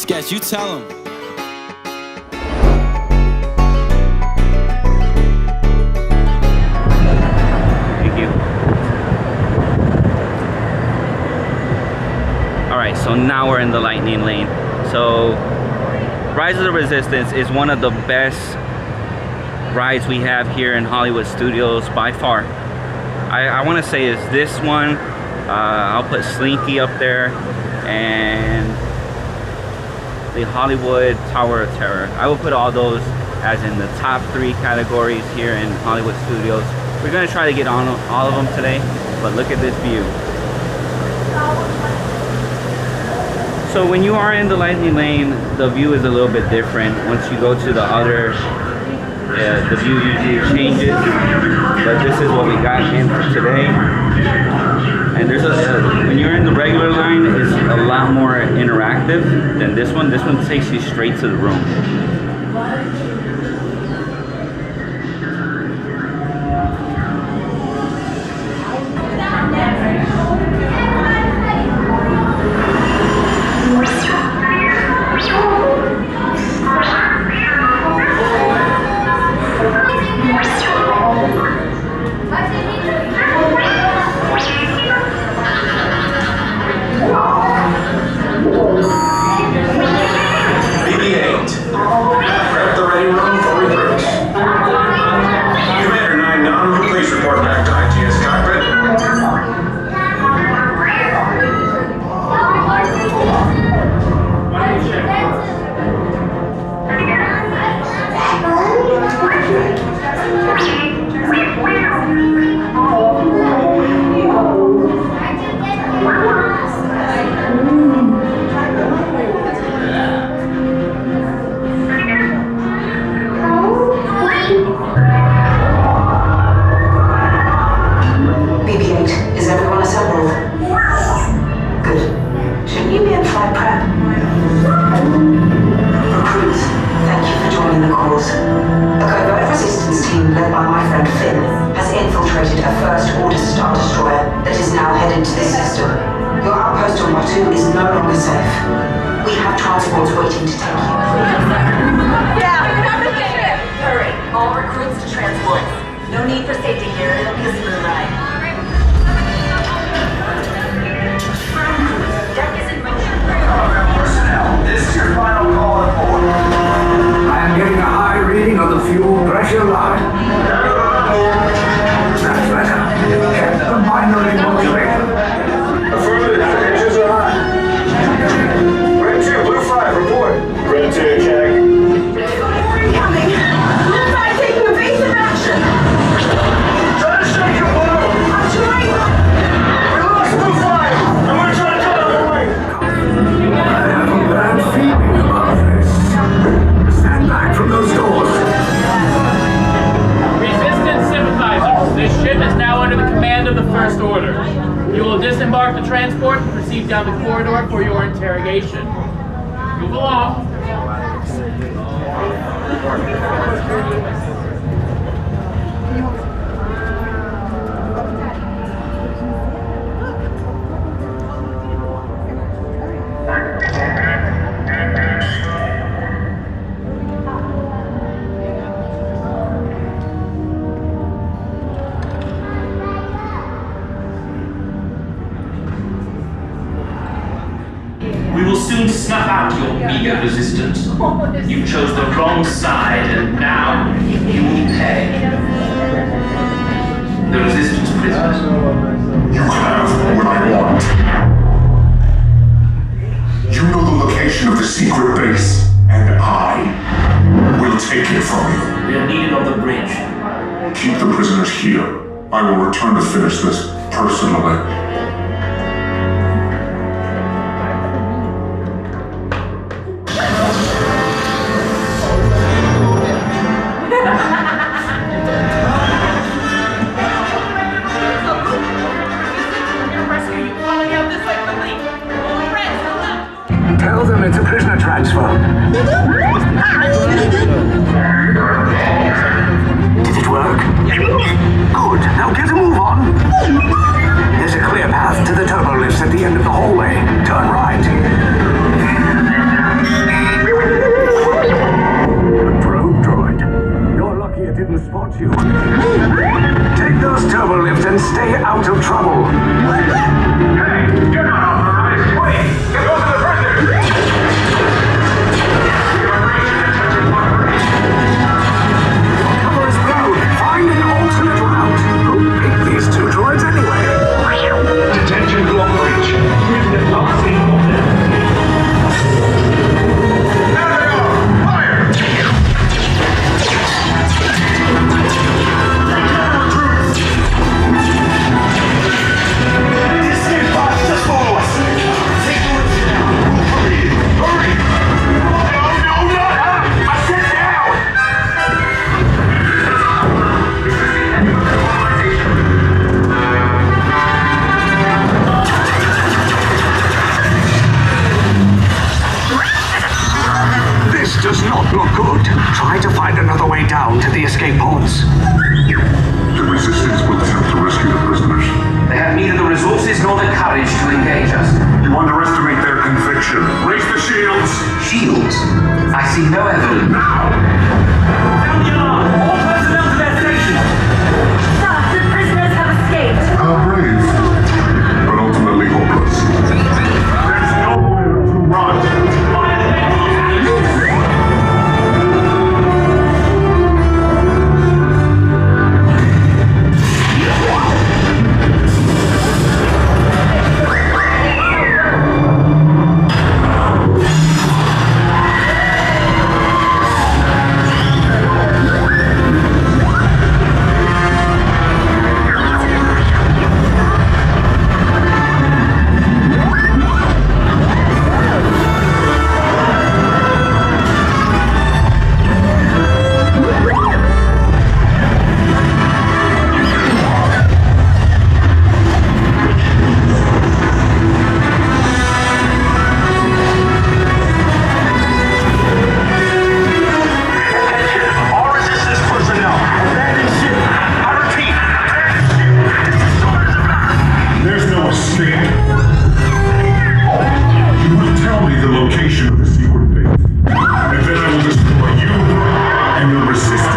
Sketch, you tell him. Thank you. Alright, so now we're in the lightning lane. So, Rise of the Resistance is one of the best rides we have here in Hollywood Studios by far. I want to say is this one. I'll put Slinky up there, and the Hollywood Tower of Terror. I will put all those as in the top 3 categories here in Hollywood Studios. We're going to try to get on all of them today, but look at this view. So when you are in the lightning lane, the view is a little bit different. Once you go to the other, the view usually changes, but this is what we got in for today. And there's when you're in the regular line, it's a lot more interactive than this one. This one takes you straight to the room. Disembark the transport and proceed down the corridor for your interrogation. Move along. We will soon snuff out your meager resistance. You chose the wrong side, and now you will pay. The resistance prisoners. You have what I want. You know the location of the secret base, and I will take it from you. We are needed on the bridge. Keep the prisoners here. I will return to finish this personally. Tell them it's a prisoner transfer. Did it work? Good. Now get a move on. There's a clear stay out of trouble. Hey, you're not authorized. Wait, get over the prisoners. Cover is blown. Find an alternate route. Who picked these two droids anyway? Detention block breach. Here's the last thing on them. There they are! Fire! Escape pods, just follow us. Take the woods now. Hurry! Hurry! No, not up! I said down! This does not look good. Try to find another way down to the escape pods. The resistance will attempt to rescue the prisoners. They have neither the resources nor the courage to engage us. You underestimate their conviction. Raise the shields! Shields? I see no evidence. Now! Sound the alarm! All personnel to their stations! Sir, the prisoners have escaped. How brave, but ultimately hopeless. There's nowhere to run. There's no escape. You will tell me the location of the secret base, and then I will destroy you and the resistance.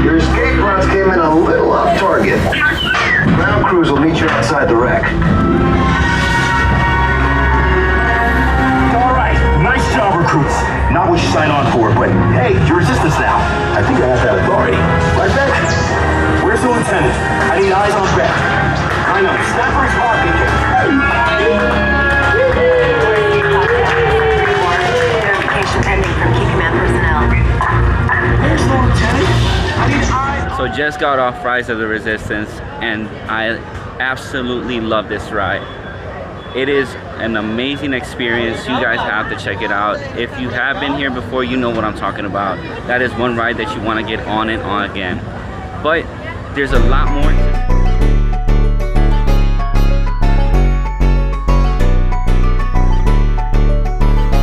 Your escape pods came in a little off target. Ground crews will meet you outside the wreck. All right, nice job, recruits. Not what you signed on for, but hey, you're resistance now. I think I have that authority. Right, Beck? Where's the lieutenant? I need eyes on Beck. I know, Snapper's walking. Notification pending from Key Command personnel. Where's the lieutenant? I need eyes. So just got off Rise of the Resistance, and I absolutely love this ride. It is an amazing experience. You guys have to check it out. If you have been here before, you know what I'm talking about. That is one ride that you want to get on and on again. But there's a lot more.